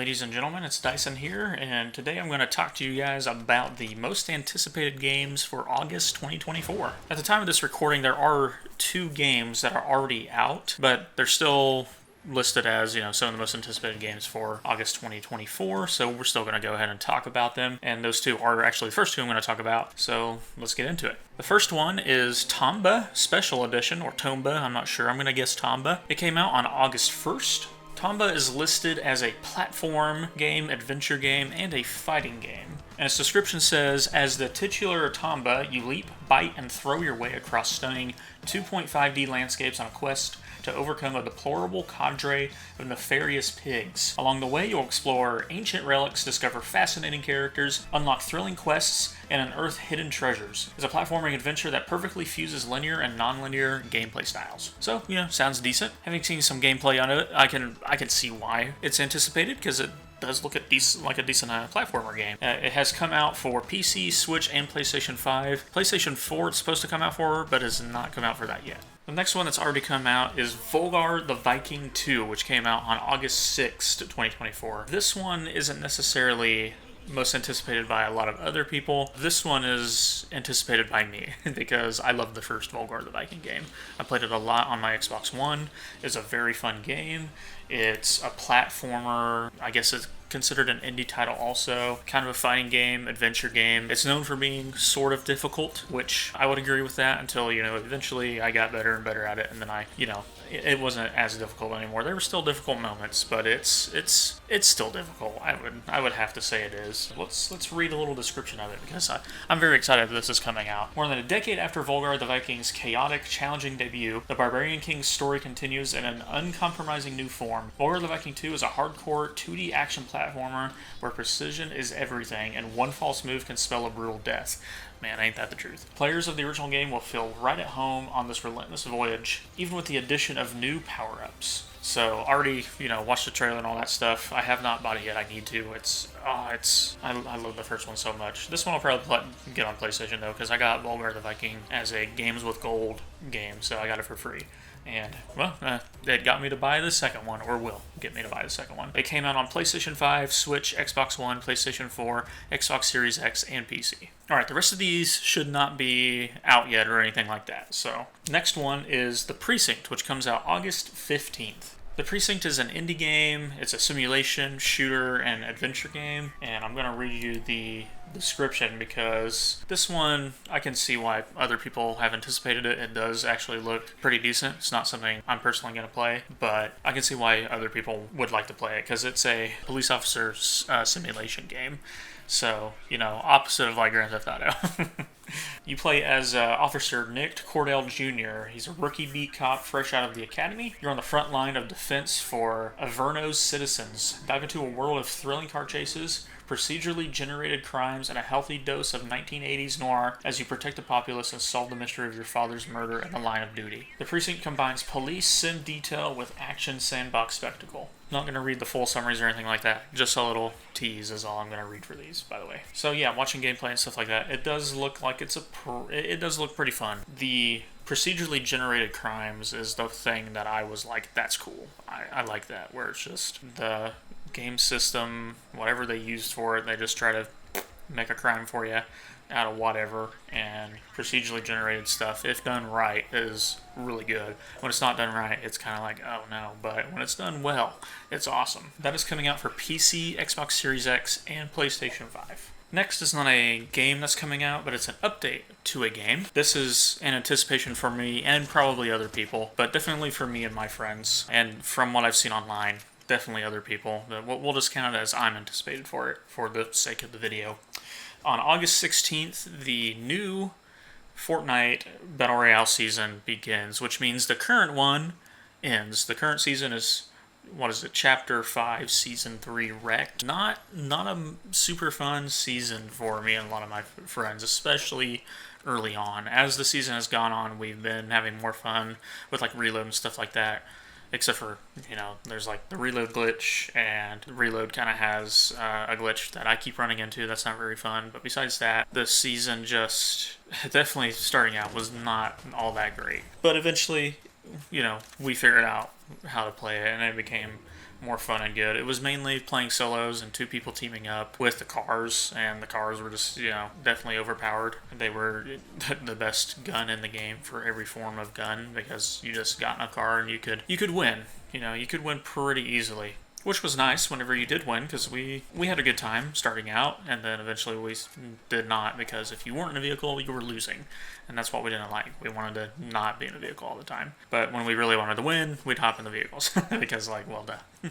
ladies and gentlemen, it's Dyson here, and today I'm going to talk to you guys about the most anticipated games for August 2024. At the time of this recording, there are 2 games that are already out, but they're still listed as, some of the most anticipated games for August 2024, so we're still going to go ahead and talk about them, and those 2 are actually the first 2 I'm going to talk about, so let's get into it. The first one is Tomba Special Edition, or Tomba, I'm not sure, I'm going to guess Tomba. It came out on August 1st. Tomba is listed as a platform game, adventure game, and a fighting game. And its description says, as the titular Tomba, you leap, bite, and throw your way across stunning 2.5D landscapes on a quest to overcome a deplorable cadre of nefarious pigs. Along the way, you'll explore ancient relics, discover fascinating characters, unlock thrilling quests, and unearth hidden treasures. It's a platforming adventure that perfectly fuses linear and non-linear gameplay styles. So, sounds decent. Having seen some gameplay on it, I can see why it's anticipated, because it does look like a decent platformer game. It has come out for PC, Switch, and PlayStation 5. PlayStation 4 it's supposed to come out for, but has not come out for that yet. The next one that's already come out is Volgar the Viking 2, which came out on August 6th, 2024. This one isn't necessarily most anticipated by a lot of other people. This one is anticipated by me because I love the first Volgar the Viking game. I played it a lot on my Xbox One. It's a very fun game. It's a platformer. I guess it's considered an indie title also. Kind of a fighting game, adventure game. It's known for being sort of difficult, which I would agree with that until, eventually I got better and better at it, and then it wasn't as difficult anymore. There were still difficult moments, but it's still difficult. I would have to say it is. Let's read a little description of it, because I'm very excited that this is coming out. More than a decade after Volgar the Viking's chaotic, challenging debut, the Barbarian King's story continues in an uncompromising new form. Volgar the Viking 2 is a hardcore 2D action platformer where precision is everything, and one false move can spell a brutal death. Man, ain't that the truth. Players of the original game will feel right at home on this relentless voyage, even with the addition of new power-ups. So, already, watched the trailer and all that stuff. I have not bought it yet. I need to. I love the first one so much. This one will probably get on PlayStation, though, because I got Volgar the Viking as a Games with Gold game, so I got it for free. And, it got me to buy the second one, or will get me to buy the second one. It came out on PlayStation 5, Switch, Xbox One, PlayStation 4, Xbox Series X, and PC. Alright, the rest of these should not be out yet or anything like that. So, next one is The Precinct, which comes out August 15th. The Precinct is an indie game. It's a simulation, shooter, and adventure game. And I'm going to read you the description because this one, I can see why other people have anticipated it. It does actually look pretty decent. It's not something I'm personally going to play, but I can see why other people would like to play it because it's a police officer simulation game. So, opposite of like Grand Theft Auto. You play as Officer Nick Cordell Jr. He's a rookie beat cop fresh out of the academy. You're on the front line of defense for Averno's citizens. Dive into a world of thrilling car chases, procedurally generated crimes, and a healthy dose of 1980s noir as you protect the populace and solve the mystery of your father's murder in the line of duty. The Precinct combines police sim detail with action sandbox spectacle. Not going to read the full summaries or anything like that. Just a little tease is all I'm going to read for these, by the way. So yeah, watching gameplay and stuff like that, it does look like it does look pretty fun. The procedurally generated crimes is the thing that I was like, that's cool. I like that, where it's just the game system, whatever they used for it, they just try to make a crime for you out of whatever, and procedurally generated stuff, if done right, is really good. When it's not done right, it's kind of like, oh no, but when it's done well, it's awesome. That is coming out for PC, Xbox Series X, and PlayStation 5. Next is not a game that's coming out, but it's an update to a game. This is an anticipation for me and probably other people, but definitely for me and my friends, and from what I've seen online, definitely other people. We'll just count it as I'm anticipated for it, for the sake of the video. On August 16th, the new Fortnite Battle Royale season begins, which means the current one ends. The current season is, Chapter 5, Season 3 Wrecked. Not a super fun season for me and a lot of my friends, especially early on. As the season has gone on, we've been having more fun with like reload and stuff like that. Except for, there's like the reload glitch, and reload kind of has a glitch that I keep running into that's not very fun. But besides that, the season just definitely starting out was not all that great. But eventually, we figured out how to play it, and it became more fun and good. It was mainly playing solos and 2 people teaming up with the cars, and the cars were just, definitely overpowered. They were the best gun in the game for every form of gun, because you just got in a car and you could win. You could win pretty easily. Which was nice whenever you did win, because we had a good time starting out, and then eventually we did not, because if you weren't in a vehicle, you were losing. And that's what we didn't like. We wanted to not be in a vehicle all the time. But when we really wanted to win, we'd hop in the vehicles, because, well, duh.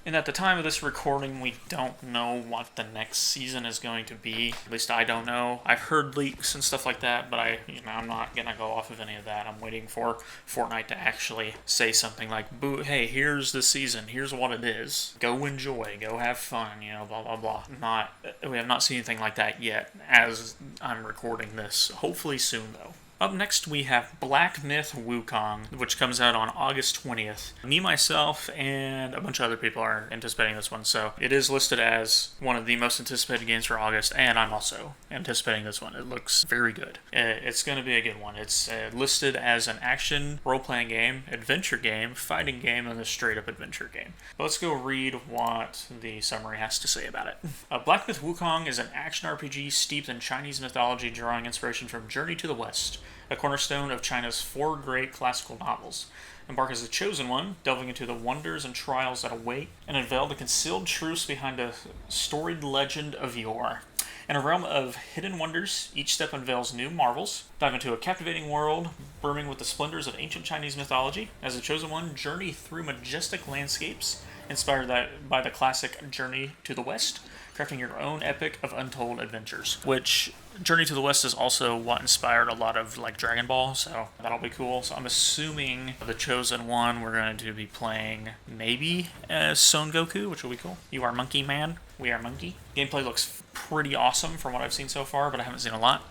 And at the time of this recording, we don't know what the next season is going to be. At least I don't know. I've heard leaks and stuff like that, but I'm not going to go off of any of that. I'm waiting for Fortnite to actually say something like, "Boo, hey, here's the season. Here's what it is. Go enjoy. Go have fun, blah, blah, blah." We have not seen anything like that yet as I'm recording this. Hopefully soon, though. Up next, we have Black Myth Wukong, which comes out on August 20th. Me, myself, and a bunch of other people are anticipating this one, so it is listed as one of the most anticipated games for August, and I'm also anticipating this one. It looks very good. It's going to be a good one. It's listed as an action role-playing game, adventure game, fighting game, and a straight-up adventure game. But let's go read what the summary has to say about it. Black Myth Wukong is an action RPG steeped in Chinese mythology, drawing inspiration from Journey to the West, a cornerstone of China's 4 great classical novels. Embark as the chosen one, delving into the wonders and trials that await, and unveil the concealed truths behind a storied legend of yore. In a realm of hidden wonders, each step unveils new marvels. Dive into a captivating world, brimming with the splendors of ancient Chinese mythology. As the chosen one, journey through majestic landscapes, inspired by the classic Journey to the West, crafting your own epic of untold adventures. Which, Journey to the West is also what inspired a lot of, Dragon Ball, so that'll be cool. So I'm assuming the chosen one, we're going to be playing maybe as Son Goku, which will be cool. You are Monkey Man, we are Monkey. Gameplay looks pretty awesome from what I've seen so far, but I haven't seen a lot.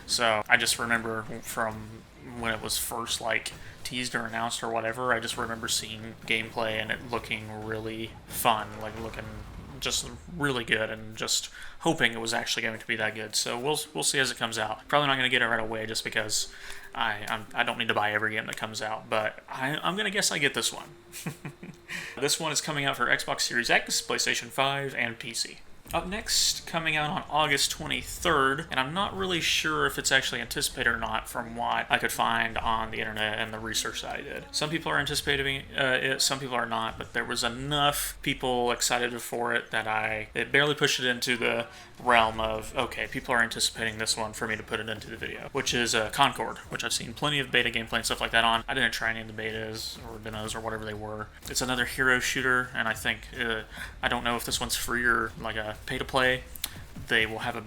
So I just remember from when it was first, teased or announced or whatever, I just remember seeing gameplay and it looking really fun, looking just really good, and just hoping it was actually going to be that good. So we'll see as it comes out. Probably not going to get it right away, just because I don't need to buy every game that comes out, but I'm going to guess I get this one. This one is coming out for Xbox Series X, PlayStation 5, and PC. Up next, coming out on August 23rd, and I'm not really sure if it's actually anticipated or not from what I could find on the internet and the research that I did. Some people are anticipating it, some people are not, but there was enough people excited for it that it barely pushed it into the realm of, okay, people are anticipating this one for me to put it into the video, which is Concord, which I've seen plenty of beta gameplay and stuff like that on. I didn't try any of the betas or demos or whatever they were. It's another hero shooter, and I think, I don't know if this one's free or a pay to play. They will have a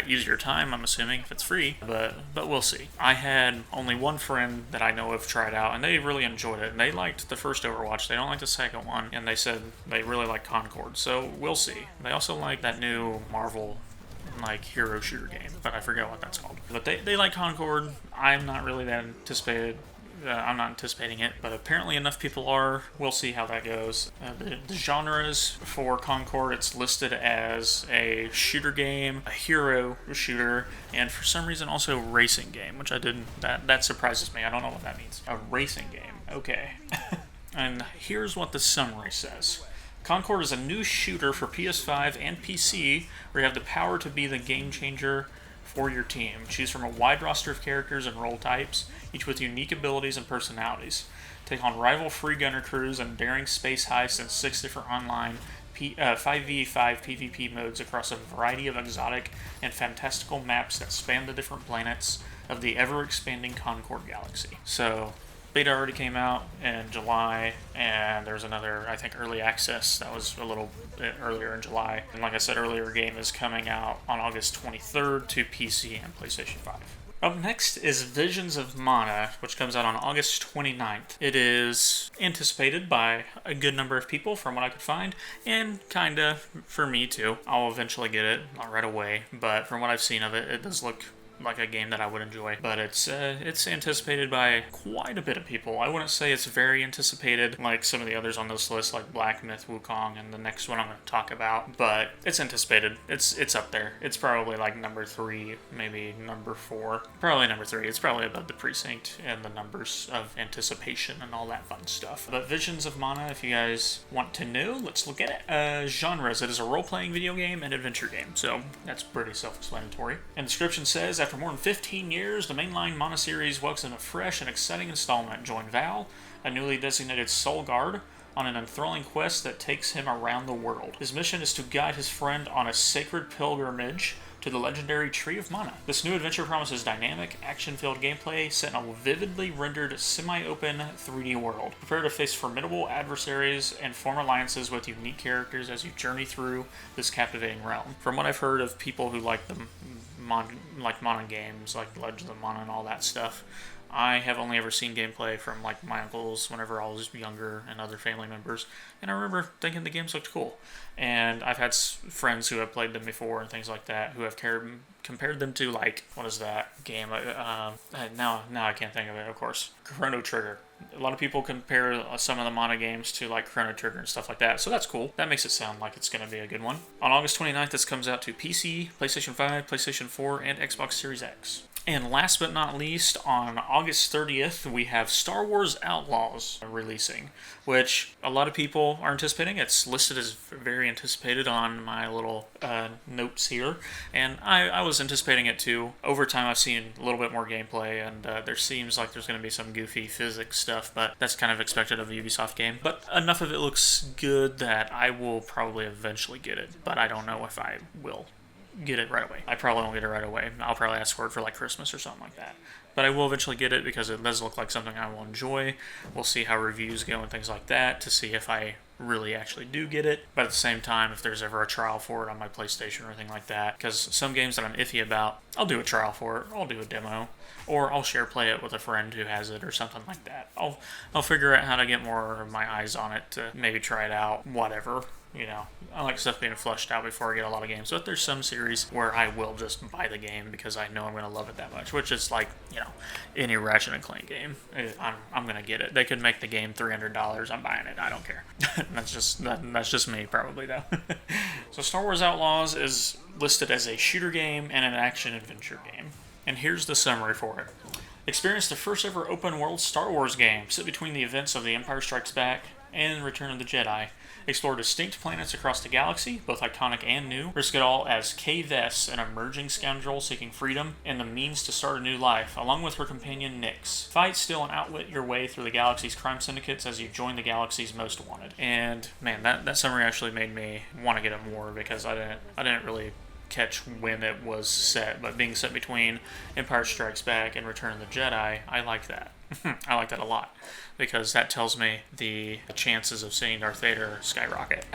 easier time, I'm assuming, if it's free, but we'll see. I had only one friend that I know of tried out, and they really enjoyed it, and they liked the first Overwatch. They don't like the second one, and they said they really like Concord, so we'll see. They also like that new Marvel hero shooter game, but I forget what that's called. But they like Concord. I'm not really that anticipated. I'm not anticipating it, but apparently enough people are. We'll see how that goes. The genres for Concord, it's listed as a shooter game, a hero shooter, and for some reason also racing game, which that surprises me. I don't know what that means. A racing game. Okay. And here's what the summary says. Concord is a new shooter for PS5 and PC where you have the power to be the game changer for your team. Choose from a wide roster of characters and role types, each with unique abilities and personalities. Take on rival free gunner crews and daring space heists in 6 different online 5v5 PvP modes across a variety of exotic and fantastical maps that span the different planets of the ever-expanding Concord galaxy. So, beta already came out in July, and there's another, I think, early access that was a little bit earlier in July. And like I said earlier, game is coming out on August 23rd to PC and PlayStation 5. Up next is Visions of Mana, which comes out on August 29th. It is anticipated by a good number of people from what I could find, and kinda for me too. I'll eventually get it, not right away, but from what I've seen of it, it does look like a game that I would enjoy. But it's anticipated by quite a bit of people. I wouldn't say it's very anticipated like some of the others on this list, like Black Myth Wukong and the next one I'm going to talk about. But it's anticipated. It's up there. It's probably like number 3, maybe number 4. Probably number 3. It's probably above the Precinct and the numbers of anticipation and all that fun stuff. But Visions of Mana, if you guys want to know, let's look at it. Genres: it is a role-playing video game and adventure game, so that's pretty self-explanatory. And the description says, after more than 15 years, the mainline Mana series welcomes a fresh and exciting installment. Join Val, a newly designated soul guard, on an enthralling quest that takes him around the world. His mission is to guide his friend on a sacred pilgrimage to the legendary Tree of Mana. This new adventure promises dynamic, action-filled gameplay set in a vividly rendered, semi-open 3D world. Prepare to face formidable adversaries and form alliances with unique characters as you journey through this captivating realm. From what I've heard of people who like the Mana games, like Legends of Mana and all that stuff, I have only ever seen gameplay from like my uncles whenever I was younger and other family members, and I remember thinking the games looked cool. And I've had friends who have played them before and things like that who have compared them to, like, what is that game? Now I can't think of it, of course. Chrono Trigger. A lot of people compare some of the Mana games to like Chrono Trigger and stuff like that, so that's cool. That makes it sound like it's going to be a good one. On August 29th, this comes out to PC, PlayStation 5, PlayStation 4, and Xbox Series X. And last but not least, on August 30th, we have Star Wars Outlaws releasing, which a lot of people are anticipating. It's listed as very anticipated on my little notes here, and I was anticipating it too. Over time, I've seen a little bit more gameplay, and there seems like there's going to be some goofy physics stuff, but that's kind of expected of a Ubisoft game. But enough of it looks good that I will probably eventually get it, but I don't know if I will get it right away. I probably won't get it right away. I'll probably ask for it for like Christmas or something like that. But I will eventually get it because it does look like something I will enjoy. We'll see how reviews go and things like that to see if I really actually do get it. But at the same time, if there's ever a trial for it on my PlayStation or anything like that, because some games that I'm iffy about, I'll do a trial for it, I'll do a demo, or I'll share play it with a friend who has it or something like that. I'll figure out how to get more of my eyes on it to maybe try it out, whatever. You know, I like stuff being flushed out before I get a lot of games. But there's some series where I will just buy the game because I know I'm going to love it that much, which is like, you know, any Ratchet and Clank game. I'm going to get it. They could make the game $300. I'm buying it. I don't care. That's just me, probably, though. So Star Wars Outlaws is listed as a shooter game and an action-adventure game. And here's the summary for it. Experience the first ever open-world Star Wars game. Sit between the events of The Empire Strikes Back and Return of the Jedi. Explore distinct planets across the galaxy, both iconic and new. Risk it all as KAWC, an emerging scoundrel seeking freedom and the means to start a new life, along with her companion Nyx. Fight, steal, and outwit your way through the galaxy's crime syndicates as you join the galaxy's most wanted. And man, that summary actually made me want to get it more because I didn't really catch when it was set, but being set between Empire Strikes Back and Return of the Jedi, I like that. I like that a lot because that tells me the chances of seeing Darth Vader skyrocket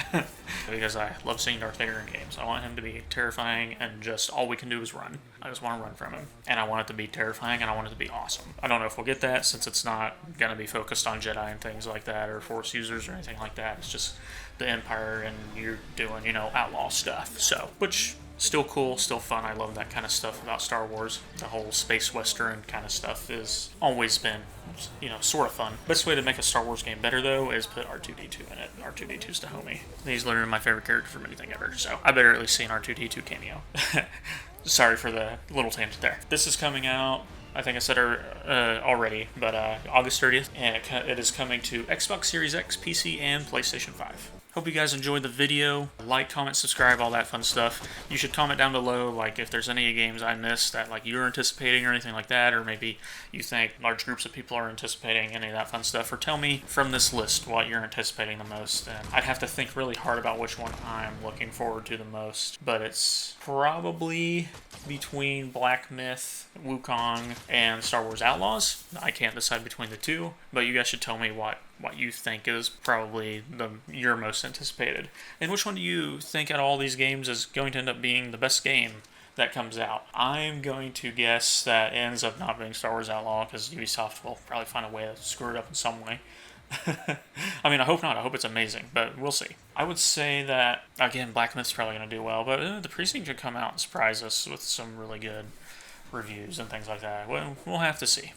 because I love seeing Darth Vader in games. I want him to be terrifying and just all we can do is run. I just want to run from him, and I want it to be terrifying, and I want it to be awesome. I don't know if we'll get that since it's not going to be focused on Jedi and things like that or Force users or anything like that. It's just the Empire and you're doing, outlaw stuff. So, which still cool, still fun. I love that kind of stuff about Star Wars. The whole space western kind of stuff has always been, sort of fun. Best way to make a Star Wars game better, though, is put R2-D2 in it. R2-D2's the homie. He's literally my favorite character from anything ever, so I better at least see an R2-D2 cameo. Sorry for the little tangent there. This is coming out, I think I said already, but August 30th, and it is coming to Xbox Series X, PC, and PlayStation 5. Hope you guys enjoyed the video. Like, comment, subscribe, all that fun stuff. You should comment down below, like, if there's any games I missed that, like, you're anticipating or anything like that, or maybe you think large groups of people are anticipating any of that fun stuff, or tell me from this list what you're anticipating the most. And I'd have to think really hard about which one I'm looking forward to the most, but it's probably between Black Myth, Wukong, and Star Wars Outlaws. I can't decide between the two, but you guys should tell me what you think is probably your most anticipated. And which one do you think out of all these games is going to end up being the best game that comes out? I'm going to guess that ends up not being Star Wars Outlaw because Ubisoft will probably find a way to screw it up in some way. I mean, I hope not. I hope it's amazing, but we'll see. I would say that, again, Black Myth's probably going to do well, but the Precinct should come out and surprise us with some really good reviews and things like that. Well, we'll have to see.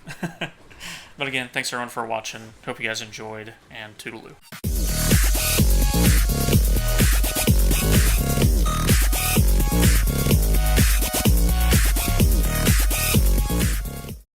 But again, thanks everyone for watching. Hope you guys enjoyed, and toodaloo.